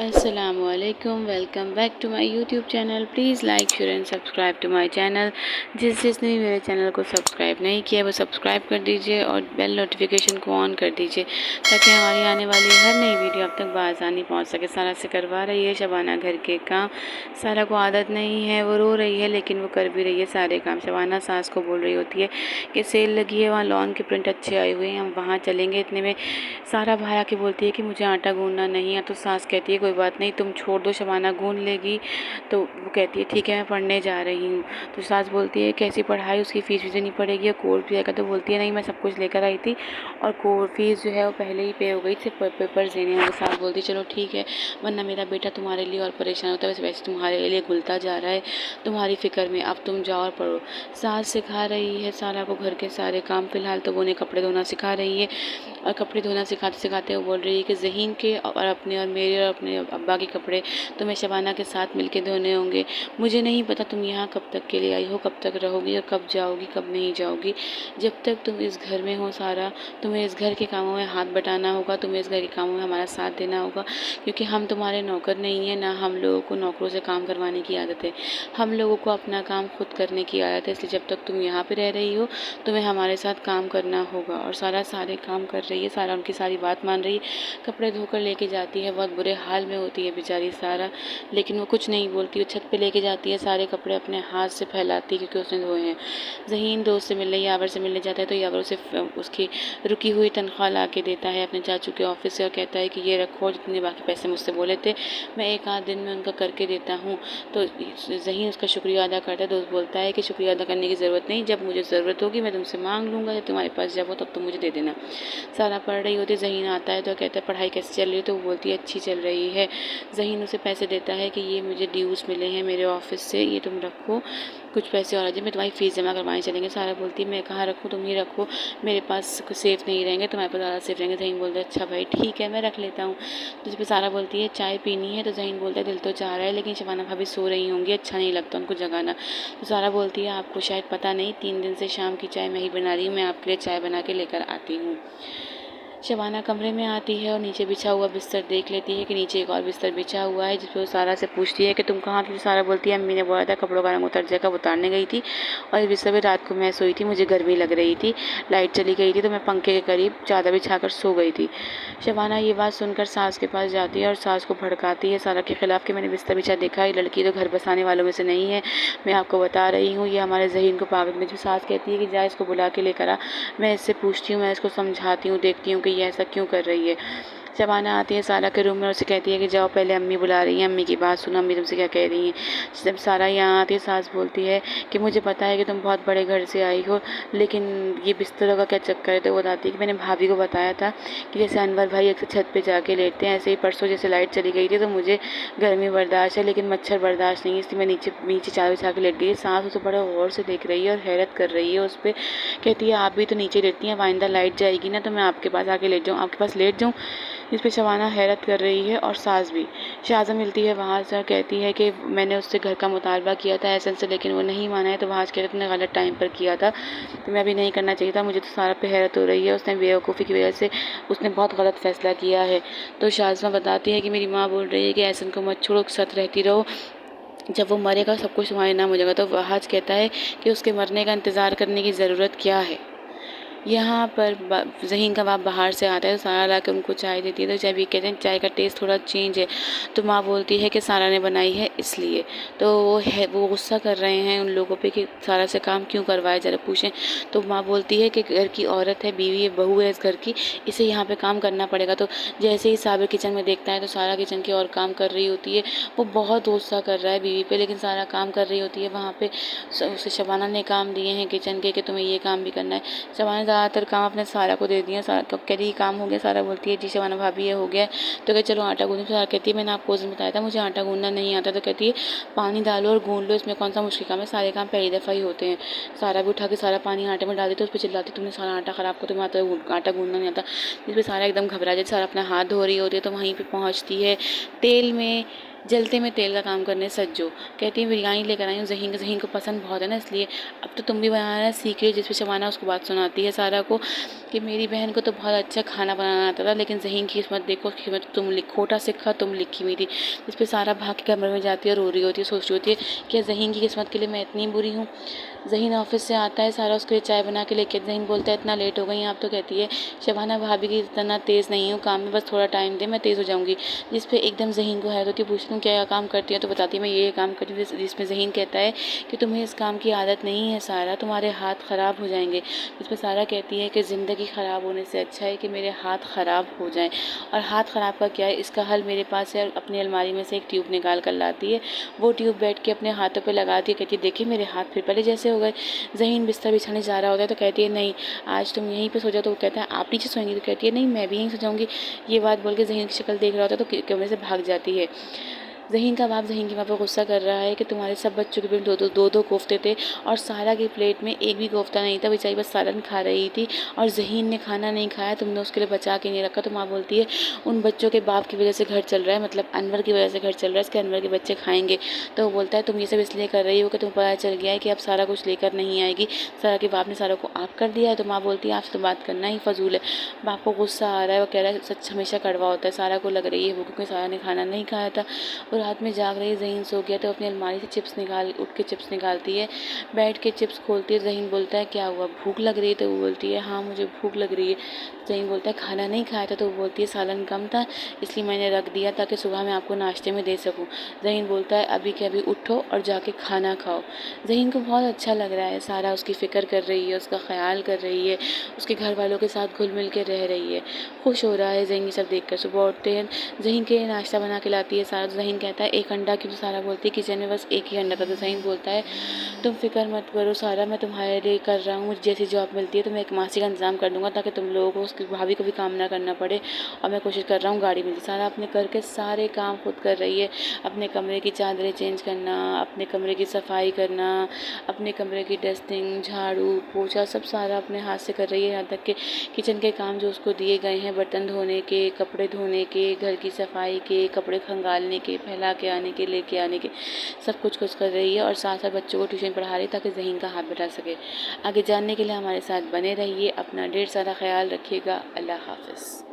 अस्सलामुअलैकुम, welcome back to my YouTube channel. Please like share and subscribe to my channel. जिसने भी मेरे channel को सब्सक्राइब नहीं किया वो सब्सक्राइब कर दीजिए और बेल नोटिफिकेशन को ऑन कर दीजिए ताकि हमारी आने वाली हर नई वीडियो आप तक बआसानी पहुंच सके। सारा से करवा रही है शबाना घर के काम। सारा को आदत नहीं है, वो रो रही है लेकिन वो कर भी रही है सारे काम। शबाना सास को बोल रही होती है कि सेल लगी है, वहाँ लॉन के प्रिंट अच्छे आए हुए हैं, हम वहाँ चलेंगे। इतने में सारा बाहर आके बोलती है कि मुझे आटा गूंदना नहीं है। तो सास कहती है कोई बात नहीं, तुम छोड़ दो, शबाना गूंद लेगी। तो वो कहती है ठीक है, मैं पढ़ने जा रही हूँ। तो सास बोलती है कैसी पढ़ाई, उसकी फ़ीस भी देनी पड़ेगी और कोर्स भी आएगा। तो बोलती है नहीं, मैं सब कुछ लेकर आई थी और फ़ीस जो है वो पहले ही पे हो गई, सिर्फ पेपर्स देने हैं। सास बोलती है चलो ठीक है, वरना मेरा बेटा तुम्हारे लिए और परेशान होता है, वैसे तुम्हारे लिए घुलता जा रहा है तुम्हारी फ़िक्र में। अब तुम जाओ और पढ़ो। सास सिखा रही है सारा को घर के सारे काम। फ़िलहाल तो वो उन्हें कपड़े धोना सिखा रही है और कपड़े धोना सिखाते सिखाते वो बोल रही है कि ज़हीन के और अपने और मेरे और अपने अब्बा के कपड़े तुम्हें शबाना के साथ मिलके धोने होंगे। मुझे नहीं पता तुम यहाँ कब तक के लिए आई हो, कब तक रहोगी और कब जाओगी, कब नहीं जाओगी। जब तक तुम इस घर में हो सारा, तुम्हें इस घर के कामों में हाथ बटाना होगा, तुम्हें इस घर के कामों में हमारा साथ देना होगा, क्योंकि हम तुम्हारे नौकर नहीं हैं, ना हम लोगों को नौकरों से काम करवाने की आदत है। हम लोगों को अपना काम खुद करने की आदत है, इसलिए जब तक तुम यहाँ पे रह रही हो तुम्हें हमारे साथ काम करना होगा। और सारा सारे काम कर रही है, सारा उनकी सारी बात मान रही है। कपड़े धोकर लेके जाती है, बहुत बुरे हाल में होती है बेचारी सारा, लेकिन वो कुछ नहीं बोलती। वो छत पे लेके जाती है, सारे कपड़े अपने हाथ से फैलाती है क्योंकि उसने धोए हैं। ज़हीन दोस्त से मिलने, यावर से मिलने जाता है तो यावर उसे उसकी रुकी हुई तनख्वाह ला के देता है अपने चाचू के ऑफिस से और कहता है कि ये रखो, जितने बाकी पैसे मुझसे बोले थे मैं एक आध दिन में उनका करके देता हूँ। तो ज़हीन उसका शुक्रिया अदा करता है। दोस्त बोलता है कि शुक्रिया अदा करने की ज़रूरत नहीं, जब मुझे ज़रूरत होगी मैं तुमसे मांग लूँगा, जब तुम्हारे पास जब हो तब तुम मुझे दे देना। सारा पढ़ रही होती है, ज़हीन आता है तो कहता है पढ़ाई कैसे चल रही है। तो वो बोलती है अच्छी चल रही है। ज़हीन उसे पैसे देता है कि ये मुझे ड्यूज़ मिले हैं मेरे ऑफिस से, ये तुम रखो, कुछ पैसे और आ जाए, मैं तुम्हारी फ़ीस जमा करवाने चलेंगे। सारा बोलती है मैं कहाँ रखूँ, तुम ही रखो, मेरे पास सेफ़ नहीं रहेंगे, तुम्हारे पास ज़्यादा सेफ़ रहेंगे। ज़हीन बोलता है अच्छा भाई ठीक है, मैं रख लेता हूँ। तो इस पर सारा बोलती है चाय पीनी है। तो ज़हीन बोलता है दिल तो चाह रहा है लेकिन शबाना भाभी सो रही होंगी, अच्छा नहीं लगता उनको जगाना। तो सारा बोलती है आपको शायद पता नहीं, 3 दिन से शाम की चाय मैं ही बना रही हूँ, मैं आपके लिए चाय बना के लेकर आती हूँ। शबाना कमरे में आती है और नीचे बिछा हुआ बिस्तर देख लेती है कि नीचे एक और बिस्तर बिछा हुआ है, जिस पर वो सारा से पूछती है कि तुम कहाँ थी। सारा बोलती है अम्मी ने बोला था कपड़ों का रंग उतर जाएगा, वो उतारने गई थी और इस बिस्तर पर रात को मैं सोई थी, मुझे गर्मी लग रही थी, लाइट चली गई थी तो मैं पंखे के करीब चादर बिछाकर सो गई थी। शबाना ये बात सुनकर सास के पास जाती है और सास को भड़काती है सारा के खिलाफ कि मैंने बिस्तर बिछा देखा, ये लड़की तो घर बसाने वालों में से नहीं है, मैं आपको बता रही हूँ, ये हमारे ज़हीन को पागल में। जो सास कहती है कि जा इसको बुला के लेकर आ, मैं इससे पूछती हूँ, मैं इसको समझाती हूँ, देखती हूँ कि ये ऐसा क्यों कर रही है। शबाना आती है सारा के रूम में और उसे कहती है कि जाओ पहले अम्मी बुला रही हैं, अम्मी की बात सुनो, अम्मी तुमसे क्या कह रही हैं। जब सारा यहाँ आती है सास बोलती है कि मुझे पता है कि तुम बहुत बड़े घर से आई हो, लेकिन ये बिस्तरों का क्या चक्कर है। तो वो बताती है कि मैंने भाभी को बताया था कि जैसे अनवर भाई अक्सर छत पे जाके लेटते हैं, ऐसे ही परसों जैसे लाइट चली गई थी तो मुझे गर्मी बर्दाश्त है लेकिन मच्छर बर्दाश्त नहीं है, इसलिए मैं नीचे नीचे चादर बिछा के लेट गई। सास उसे बड़े गौर से देख रही है और हैरत कर रही है उस पर। कहती है आप भी तो नीचे लेटती हैं, आइंदा लाइट जाएगी ना तो मैं आपके पास आके लेट जाऊँ, आपके पास लेट जाऊँ। इस पे शबाना हैरत कर रही है और सास भी। शाज़ा मिलती है वहाँ से और कहती है कि मैंने उससे घर का मुतालबा किया था एहसन से, लेकिन वो नहीं माना है। तो वहाँ से कहते तुमने गलत टाइम पर किया था, तुम्हें अभी नहीं करना चाहिए था। मुझे तो सारा पे हैरत हो रही है, उसने बेवकूफ़ी की वजह से उसने बहुत गलत फ़ैसला किया है। तो शाज़मा बताती है कि मेरी माँ बोल रही है कि एहसन को मत छोड़ो, साथ रहती रहो, जब वो मरेगा सब कुछ तुम्हारे नाम हो जाएगा। तो वहाज कहता है कि उसके मरने का इंतज़ार करने की ज़रूरत क्या है। यहाँ पर ज़हीन का बाप बाहर से आता है तो सारा ला के उनको चाय देती है। तो चाय भी कहते हैं चाय का टेस्ट थोड़ा चेंज है। तो माँ बोलती है कि सारा ने बनाई है इसलिए। तो वो गुस्सा कर रहे हैं उन लोगों पे कि सारा से काम क्यों करवाए, ज़रा पूछें। तो माँ बोलती है कि घर की औरत है, बीवी है, बहू है इस घर की, इसे यहाँ पे काम करना पड़ेगा। तो जैसे ही साबिर किचन में देखता है तो सारा किचन की और काम कर रही होती है। वो बहुत गुस्सा कर रहा है बीवी पे, लेकिन सारा काम कर रही होती है वहाँ पे। उसे शबाना ने काम दिए हैं किचन के कि तुम्हें ये काम भी करना है। शबाना ज़्यादातर काम अपने सारा को दे दिया। सारा को कह रही काम हो गया। सारा बोलती है जी शबाना भाभी ये हो गया। तो कहते चलो आटा गूंदो। सारा कहती है मैंने आपको उस दिन बताया था मुझे आटा गूंदना नहीं आता। तो कहती है पानी डालो और गूंद लो, इसमें कौन सा मुश्किल काम है, सारे काम पहली दफ़ा ही होते हैं। सारा भी उठा के सारा पानी आटे में डाल देती है, उस पर चिल्लाती तुमने सारा आटा ख़राब कर, तुम्हें आटा गूंदना नहीं आता। जिस पर सारा एकदम घबरा जाती, सारा अपना हाथ धो रही होती है। तो वहीं पर पहुँचती है तेल में जलते में तेल का काम करने सच जो। कहती है बिरयानी लेकर आई हूँ, ज़हीन को पसंद बहुत है ना, इसलिए अब तो तुम भी बनाना सीख रही हो। जिस पे शबाना उसको बात सुनाती है सारा को कि मेरी बहन को तो बहुत अच्छा खाना बनाना आता था, लेकिन ज़हीन की किस्मत देखो, किस्मत तुम खोटा सिखा तुम लिखी हुई थी। इस पे सारा भाग के कमरे में जाती है, रो रही होती है, सोच रही होती है कि ज़हीन की किस्मत के लिए मैं इतनी बुरी हूँ। ज़हीन ऑफिस से आता है, सारा उसके लिए चाय बना के लेके, ज़हीन बोलता है इतना लेट हो गई आप, तो कहती है शबाना भाभी की इतना तेज़ नहीं हूँ काम में, बस थोड़ा टाइम दे मैं तेज़ हो जाऊँगी। जिस पे एकदम ज़हीन को हैरत होती है, पूछती हूँ क्या काम करती है, तो बताती है मैं ये काम करती हूँ। जिसमें ज़हीन कहता है कि तुम्हें इस काम की आदत नहीं है सारा, तुम्हारे हाथ ख़राब हो जाएंगे। जिसमें सारा कहती है कि ज़िंदगी ख़राब होने से अच्छा है कि मेरे हाथ ख़राब हो जाएं, और हाथ ख़राब का क्या है, इसका हल मेरे पास है। अपनी अलमारी में से एक ट्यूब निकाल कर लाती है, वो ट्यूब बैठ के अपने हाथों पे लगाती है, कहती है देखिए मेरे हाथ फिर पहले जैसे हो गए। ज़हीन बिस्तर बिछाने जा रहा होता है तो कहती है नहीं आज तुम यहीं पे सो जाओ, तो वो कहता है आप नीचे सोएंगी, तो कहती है नहीं मैं भी यहीं सो जाऊँगी। ये बात बोल के ज़हीन की शक्ल देख रहा होता है तो कमरे से भाग जाती है। ज़हीन का बाप ज़हीन की माँ पर गुस्सा कर रहा है कि तुम्हारे सब बच्चों के प्लेट दो कोफ्ते थे, और सारा की प्लेट में एक भी कोफ्ता नहीं था, बेचारी बस सालन खा रही थी, और ज़हीन ने खाना नहीं खाया, तुमने उसके लिए बचा के नहीं रखा। तो माँ बोलती है उन बच्चों के बाप की वजह से घर चल रहा है, मतलब अनवर की वजह से घर चल रहा है, इसके अनवर के बच्चे खाएंगे। तो वो बोलता है तुम ये सब इसलिए कर रही हो कि तुम्हें पता चल गया है कि अब सारा कुछ लेकर नहीं आएगी, सारा के बाप ने सारा को आप कर दिया है। तो माँ बोलती है आपसे तो बात करना ही फजूल है। बाप को गुस्सा आ रहा है, वो कह रहा है सच हमेशा कड़वा होता है, सारा को लग रही है वो, क्योंकि सारा ने खाना नहीं खाया था। वो रात में जाग रही, ज़हीन सो गया, तो अपनी अलमारी से उठ के चिप्स निकालती है, बैठ के चिप्स खोलती है। ज़हीन बोलता है क्या हुआ भूख लग रही है, तो वो बोलती है हाँ मुझे भूख लग रही है। ज़हीन बोलता है खाना नहीं खाया था, तो वो बोलती है सालन कम था इसलिए मैंने रख दिया ताकि सुबह मैं आपको नाश्ते में दे सकूँ। ज़हीन बोलता है अभी के अभी उठो और जाके खाना खाओ। ज़हीन को बहुत अच्छा लग रहा है, सारा उसकी फ़िक्र कर रही है, उसका ख्याल कर रही है, उसके घर वालों के साथ घुल मिल के रह रही है, खुश हो रहा है ज़हीन ये सब देख कर। सुबह उठते हैं, ज़हीन के लिए नाश्ता बना के लाती है सारा। ज़हीन कहता है एक अंडा क्यों, तो सारा बोलती है किचन में बस एक ही अंडा था। तो ज़हीन बोलता है तुम फिक्र मत करो सारा, मैं तुम्हारे लिए कर रहा हूँ, मुझे जैसी जॉब मिलती है तो मैं एक मासी का इंतज़ाम कर दूँगा ताकि तुम लोगों को उसकी भाभी को भी काम ना करना पड़े, और मैं कोशिश कर रहा हूँ गाड़ी मिलती। सारा अपने घर के सारे काम खुद कर रही है, अपने कमरे की चादरें चेंज करना, अपने कमरे की सफाई करना, अपने कमरे की डस्टिंग, झाड़ू पोछा सब सारा अपने हाथ से कर रही है। यहाँ तक कि किचन के काम जो उसको दिए गए हैं, बर्तन धोने के, कपड़े धोने के, घर की सफाई के, कपड़े खंगालने के, फैला के आने के, लेके आने के, सब कुछ कर रही है। और साथ साथ बच्चों को ट्यूशन पढ़ा रही है ताकि ज़हीन का हाथ बैठा सके। आगे जानने के लिए हमारे साथ बने रहिए। अपना ढेर सारा ख्याल रखिएगा। अल्लाह हाफ़िज़।